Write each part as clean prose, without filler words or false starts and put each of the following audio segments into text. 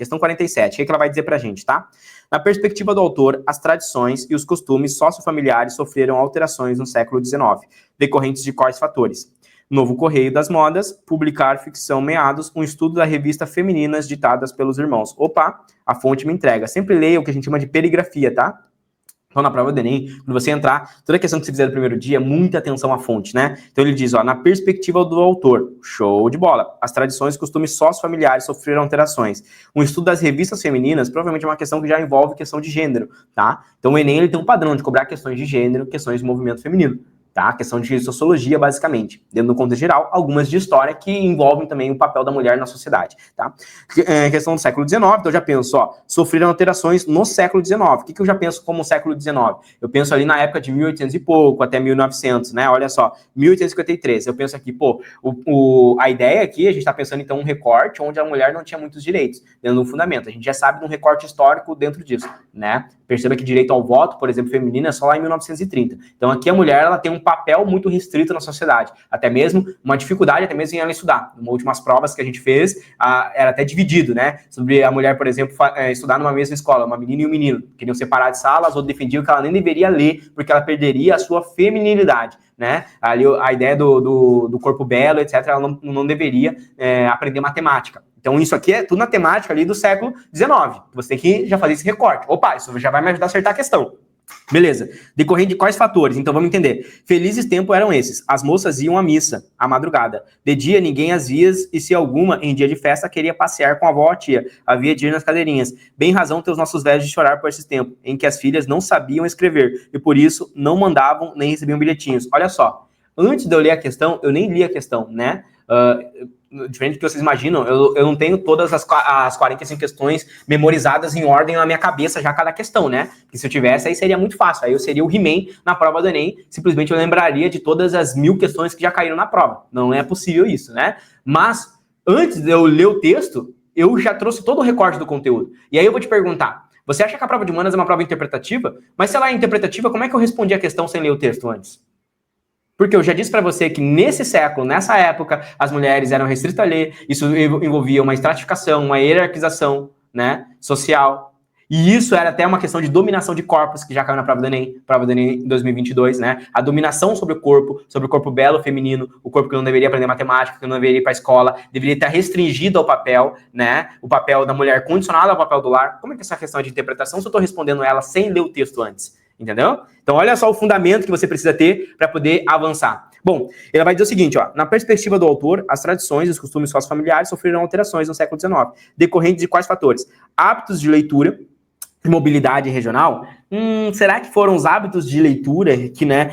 Questão 47, o que ela vai dizer pra gente, tá? Na perspectiva do autor, as tradições e os costumes sociofamiliares sofreram alterações no século XIX, decorrentes de quais fatores? Novo Correio das Modas, publicar ficção meados, um estudo da revista Femininas ditadas pelos irmãos. Opa, a fonte me entrega. Sempre leia o que a gente chama de perigrafia, tá? Então, na prova do Enem, quando você entrar, toda a questão que você fizer no primeiro dia, muita atenção à fonte, né? Então, ele diz, ó, na perspectiva do autor, show de bola, as tradições e costumes sociofamiliares sofreram alterações. Um estudo das revistas femininas, provavelmente é uma questão que já envolve questão de gênero, tá? Então, o Enem, ele tem um padrão de cobrar questões de gênero, questões de movimento feminino. Tá? Questão de sociologia, basicamente. Dentro do contexto geral, algumas de história que envolvem também o papel da mulher na sociedade. Tá? Questão do século XIX, então eu já penso, ó, sofreram alterações no século XIX. O que eu já penso como século XIX? Eu penso ali na época de 1800 e pouco, até 1900, né? Olha só, 1853. Eu penso aqui, pô, a ideia aqui, a gente está pensando então um recorte onde a mulher não tinha muitos direitos, dentro do fundamento. A gente já sabe de um recorte histórico dentro disso, né? Perceba que direito ao voto, por exemplo, feminino é só lá em 1930. Então aqui a mulher, ela tem um papel muito restrito na sociedade, até mesmo uma dificuldade, até mesmo em ela estudar. Uma últimas provas que a gente fez, era até dividido, né? Sobre a mulher, por exemplo, estudar numa mesma escola, uma menina e um menino. Queriam separar de salas, ou defendiam que ela nem deveria ler, porque ela perderia a sua feminilidade, né? Ali a ideia do corpo belo, etc., ela não deveria aprender matemática. Então, isso aqui é tudo na temática ali do século XIX. Você tem que já fazer esse recorte. Opa, isso já vai me ajudar a acertar a questão. Beleza. Decorrente de quais fatores? Então, vamos entender. Felizes tempos eram esses. As moças iam à missa, à madrugada. De dia, ninguém as via, e se alguma, em dia de festa, queria passear com a avó ou a tia. Havia de ir nas cadeirinhas. Bem razão ter os nossos velhos de chorar por esses tempos, em que as filhas não sabiam escrever, e por isso não mandavam nem recebiam bilhetinhos. Olha só. Antes de eu ler a questão, eu nem li a questão, né? Diferente do que vocês imaginam, eu não tenho todas as 45 questões memorizadas em ordem na minha cabeça já cada questão, né? Porque se eu tivesse, aí seria muito fácil. Aí eu seria o He-Man na prova do Enem, simplesmente eu lembraria de todas as 1000 questões que já caíram na prova. Não é possível isso, né? Mas, antes de eu ler o texto, eu já trouxe todo o recorte do conteúdo. E aí eu vou te perguntar, você acha que a prova de humanas é uma prova interpretativa? Mas se ela é interpretativa, como é que eu respondi a questão sem ler o texto antes? Porque eu já disse para você que nesse século, nessa época, as mulheres eram restritas a ler, isso envolvia uma estratificação, uma hierarquização, né, social, e isso era até uma questão de dominação de corpos, que já caiu na prova do Enem em 2022, né, a dominação sobre o corpo belo feminino, o corpo que não deveria aprender matemática, que não deveria ir para a escola, deveria estar restringido ao papel, né, o papel da mulher condicionado ao papel do lar. Como é que essa questão de interpretação, se eu estou respondendo ela sem ler o texto antes? Entendeu? Então, olha só o fundamento que você precisa ter para poder avançar. Bom, ele vai dizer o seguinte, ó, na perspectiva do autor, as tradições e os costumes sociofamiliares sofreram alterações no século XIX, decorrentes de quais fatores? Hábitos de leitura e mobilidade regional. Será que foram os hábitos de leitura que, né,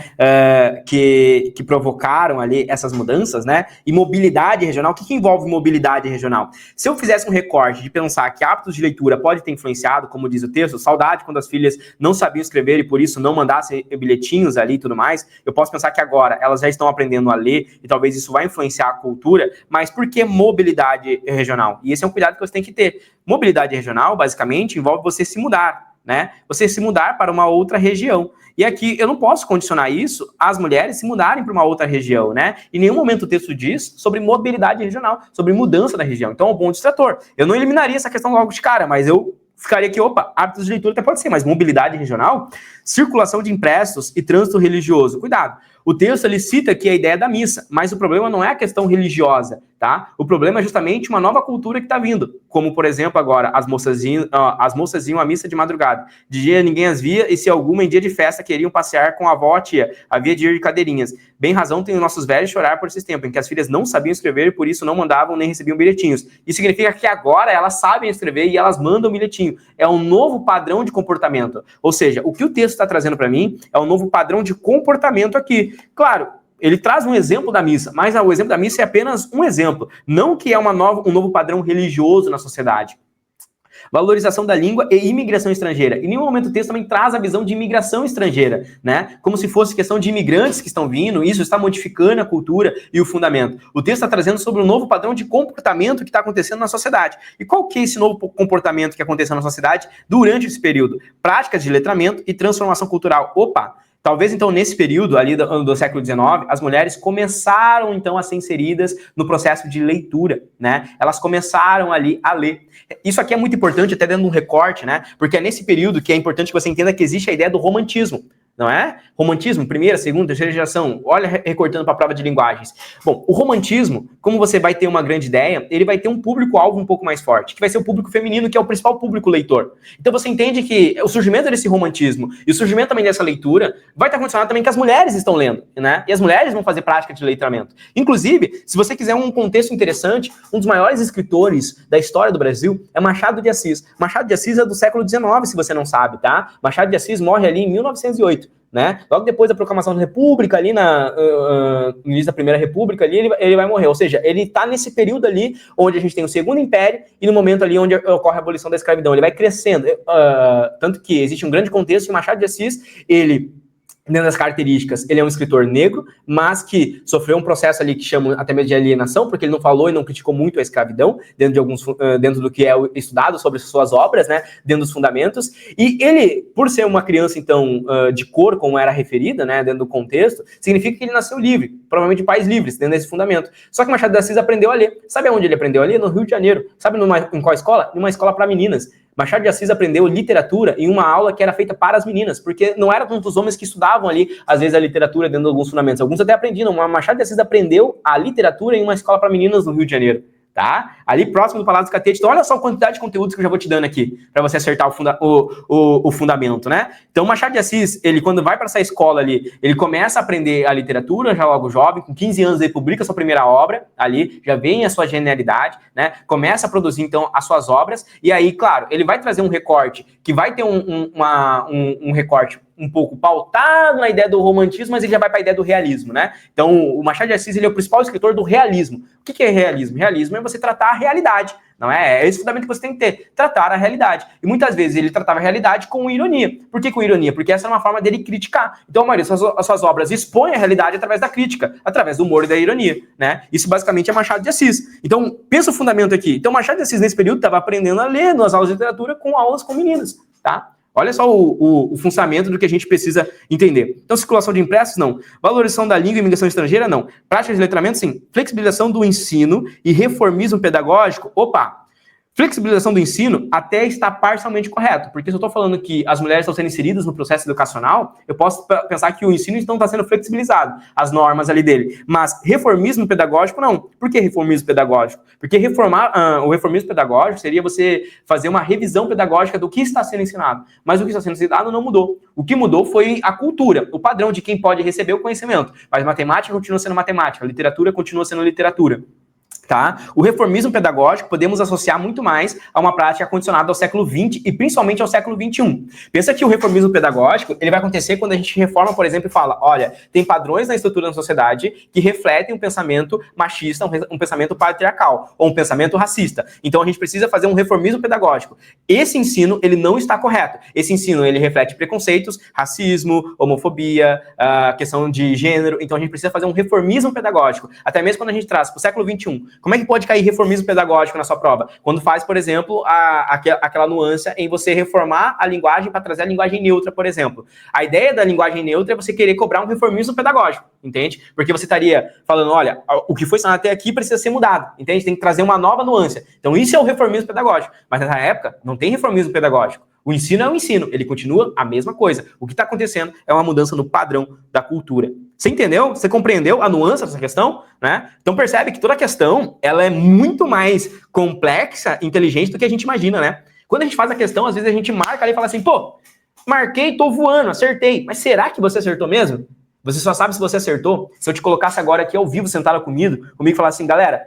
que provocaram ali essas mudanças, né? E mobilidade regional, o que envolve mobilidade regional? Se eu fizesse um recorte de pensar que hábitos de leitura pode ter influenciado, como diz o texto, saudade quando as filhas não sabiam escrever e por isso não mandassem bilhetinhos ali e tudo mais, eu posso pensar que agora elas já estão aprendendo a ler e talvez isso vai influenciar a cultura, mas por que mobilidade regional? E esse é um cuidado que você tem que ter. Mobilidade regional, basicamente, envolve você se mudar, né? Você se mudar para uma outra região. E aqui eu não posso condicionar isso às mulheres se mudarem para uma outra região, né? Em nenhum momento o texto diz sobre mobilidade regional, sobre mudança da região. Então é um bom distrator. Eu não eliminaria essa questão logo de cara, mas eu ficaria aqui, opa, hábitos de leitura até pode ser, mas mobilidade regional, circulação de impressos e trânsito religioso. Cuidado. O texto, ele cita aqui a ideia da missa, mas o problema não é a questão religiosa, tá? O problema é justamente uma nova cultura que está vindo, como, por exemplo, agora, as moças iam à missa de madrugada. De dia ninguém as via, e se alguma em dia de festa queriam passear com a avó ou a tia, havia de ir de cadeirinhas. Bem razão tem os nossos velhos chorar por esses tempos, em que as filhas não sabiam escrever e por isso não mandavam nem recebiam bilhetinhos. Isso significa que agora elas sabem escrever e elas mandam bilhetinho. É um novo padrão de comportamento. Ou seja, o que o texto está trazendo para mim é um novo padrão de comportamento aqui. Claro, ele traz um exemplo da missa, mas o exemplo da missa é apenas um exemplo, não que é um novo padrão religioso na sociedade. Valorização da língua e imigração estrangeira. Em nenhum momento o texto também traz a visão de imigração estrangeira, né? Como se fosse questão de imigrantes que estão vindo, isso está modificando a cultura e o fundamento. O texto está trazendo sobre um novo padrão de comportamento que está acontecendo na sociedade. E qual que é esse novo comportamento que aconteceu na sociedade durante esse período? Práticas de letramento e transformação cultural. Opa! Talvez, então, nesse período ali do século XIX, as mulheres começaram, então, a ser inseridas no processo de leitura, né? Elas começaram ali a ler. Isso aqui é muito importante, até dando um recorte, né? Porque é nesse período que é importante que você entenda que existe a ideia do romantismo. Não é? Romantismo, primeira, segunda, terceira geração. Olha, recortando para a prova de linguagens. Bom, o romantismo, como você vai ter uma grande ideia, ele vai ter um público-alvo um pouco mais forte, que vai ser o público feminino, que é o principal público leitor. Então você entende que o surgimento desse romantismo e o surgimento também dessa leitura vai estar condicionado também que as mulheres estão lendo, né? E as mulheres vão fazer prática de letramento. Inclusive, se você quiser um contexto interessante, um dos maiores escritores da história do Brasil é Machado de Assis. Machado de Assis é do século XIX, se você não sabe, tá? Machado de Assis morre ali em 1908. Né? Logo depois da proclamação da República, ali no início da Primeira República, ali, ele vai morrer. Ou seja, ele está nesse período ali onde a gente tem o Segundo Império e no momento ali onde ocorre a abolição da escravidão. Ele vai crescendo. Tanto que existe um grande contexto que Machado de Assis, ele, dentro das características, ele é um escritor negro, mas que sofreu um processo ali que chama até mesmo de alienação, porque ele não falou e não criticou muito a escravidão, dentro do que é estudado sobre suas obras, né, dentro dos fundamentos. E ele, por ser uma criança, então, de cor, como era referida, né, dentro do contexto, significa que ele nasceu livre, provavelmente de pais livres, dentro desse fundamento. Só que Machado de Assis aprendeu a ler. Sabe onde ele aprendeu a ler? No Rio de Janeiro. Sabe em qual escola? Numa escola para meninas. Machado de Assis aprendeu literatura em uma aula que era feita para as meninas, porque não eram tantos homens que estudavam ali, às vezes, a literatura dentro de alguns fundamentos. Alguns até aprendiam, mas Machado de Assis aprendeu a literatura em uma escola para meninas no Rio de Janeiro, tá? Ali próximo do Palácio do Catete. Então, olha só a quantidade de conteúdos que eu já vou te dando aqui, para você acertar o fundamento, né? Então, Machado de Assis, ele, quando vai para essa escola ali, ele começa a aprender a literatura, já logo jovem, com 15 anos ele publica a sua primeira obra, ali, já vem a sua genialidade, né? Começa a produzir, então, as suas obras, e aí, claro, ele vai trazer um recorte, que vai ter um recorte um pouco pautado na ideia do romantismo, mas ele já vai para a ideia do realismo, né? Então, o Machado de Assis, ele é o principal escritor do realismo. O que é realismo? Realismo é você tratar a realidade, não é? É esse fundamento que você tem que ter, tratar a realidade. E muitas vezes ele tratava a realidade com ironia. Por que com ironia? Porque essa é uma forma dele criticar. Então, a maioria das suas obras expõe a realidade através da crítica, através do humor e da ironia, né? Isso basicamente é Machado de Assis. Então, pensa o fundamento aqui. Então, Machado de Assis, nesse período, estava aprendendo a ler nas aulas de literatura com aulas com meninas, tá? Olha só o funcionamento do que a gente precisa entender. Então, circulação de impressos, não. Valorização da língua e imigração estrangeira, não. Prática de letramento, sim. Flexibilização do ensino e reformismo pedagógico, opa. Flexibilização do ensino até está parcialmente correto, porque se eu estou falando que as mulheres estão sendo inseridas no processo educacional, eu posso pensar que o ensino então está sendo flexibilizado, as normas ali dele. Mas reformismo pedagógico, não. Por que reformismo pedagógico? Porque o reformismo pedagógico seria você fazer uma revisão pedagógica do que está sendo ensinado. Mas o que está sendo ensinado não mudou. O que mudou foi a cultura, o padrão de quem pode receber o conhecimento. Mas matemática continua sendo matemática, literatura continua sendo literatura. Tá? O reformismo pedagógico podemos associar muito mais a uma prática condicionada ao século XX e principalmente ao século XXI. Pensa que o reformismo pedagógico ele vai acontecer quando a gente reforma, por exemplo, e fala, olha, tem padrões na estrutura da sociedade que refletem um pensamento machista, um pensamento patriarcal, ou um pensamento racista. Então a gente precisa fazer um reformismo pedagógico. Esse ensino, ele não está correto. Esse ensino, ele reflete preconceitos, racismo, homofobia, questão de gênero. Então a gente precisa fazer um reformismo pedagógico. Até mesmo quando a gente traz para o século XXI, como é que pode cair reformismo pedagógico na sua prova? Quando faz, por exemplo, aquela nuance em você reformar a linguagem para trazer a linguagem neutra, por exemplo. A ideia da linguagem neutra é você querer cobrar um reformismo pedagógico, entende? Porque você estaria falando, olha, o que foi ensinado até aqui precisa ser mudado, entende? Tem que trazer uma nova nuance. Então isso é o reformismo pedagógico. Mas nessa época, não tem reformismo pedagógico. O ensino é o ensino, ele continua a mesma coisa. O que está acontecendo é uma mudança no padrão da cultura. Você entendeu? Você compreendeu a nuance dessa questão? Né? Então percebe que toda a questão ela é muito mais complexa e inteligente do que a gente imagina, né? Quando a gente faz a questão, às vezes a gente marca ali e fala assim, pô, marquei, tô voando, acertei. Mas será que você acertou mesmo? Você só sabe se você acertou se eu te colocasse agora aqui ao vivo, sentado comigo e falar assim, galera,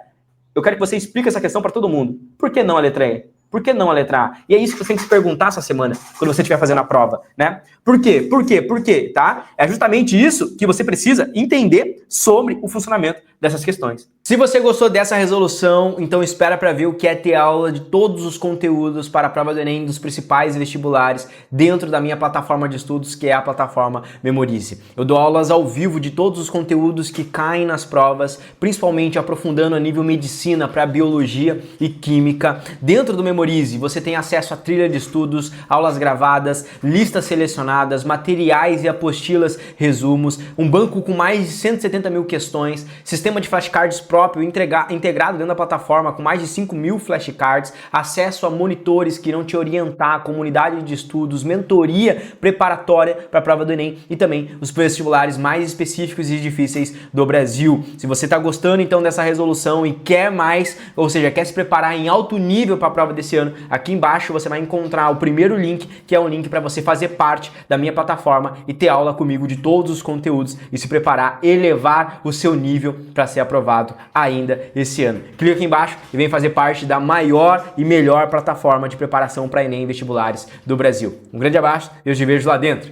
eu quero que você explique essa questão para todo mundo. Por que não a letra E? Por que não a letra A? E é isso que você tem que se perguntar essa semana, quando você estiver fazendo a prova, né? Por quê? Por quê? Por quê? Tá? É justamente isso que você precisa entender sobre o funcionamento dessas questões. Se você gostou dessa resolução, então espera para ver o que é ter aula de todos os conteúdos para a prova do Enem dos principais vestibulares dentro da minha plataforma de estudos, que é a plataforma Memorize. Eu dou aulas ao vivo de todos os conteúdos que caem nas provas, principalmente aprofundando a nível medicina para biologia e química. Dentro do Memorize, você tem acesso a trilha de estudos, aulas gravadas, listas selecionadas, materiais e apostilas, resumos, um banco com mais de 170 mil questões, sistema de flashcards próprio integrado dentro da plataforma com mais de 5 mil flashcards, acesso a monitores que irão te orientar, comunidade de estudos, mentoria preparatória para a prova do Enem e também os vestibulares mais específicos e difíceis do Brasil. Se você está gostando então dessa resolução e quer mais, ou seja, quer se preparar em alto nível para a prova desse ano, aqui embaixo você vai encontrar o primeiro link, que é um link para você fazer parte da minha plataforma e ter aula comigo de todos os conteúdos e se preparar, elevar o seu nível para ser aprovado ainda esse ano. Clica aqui embaixo e vem fazer parte da maior e melhor plataforma de preparação para Enem e vestibulares do Brasil. Um grande abraço e eu te vejo lá dentro.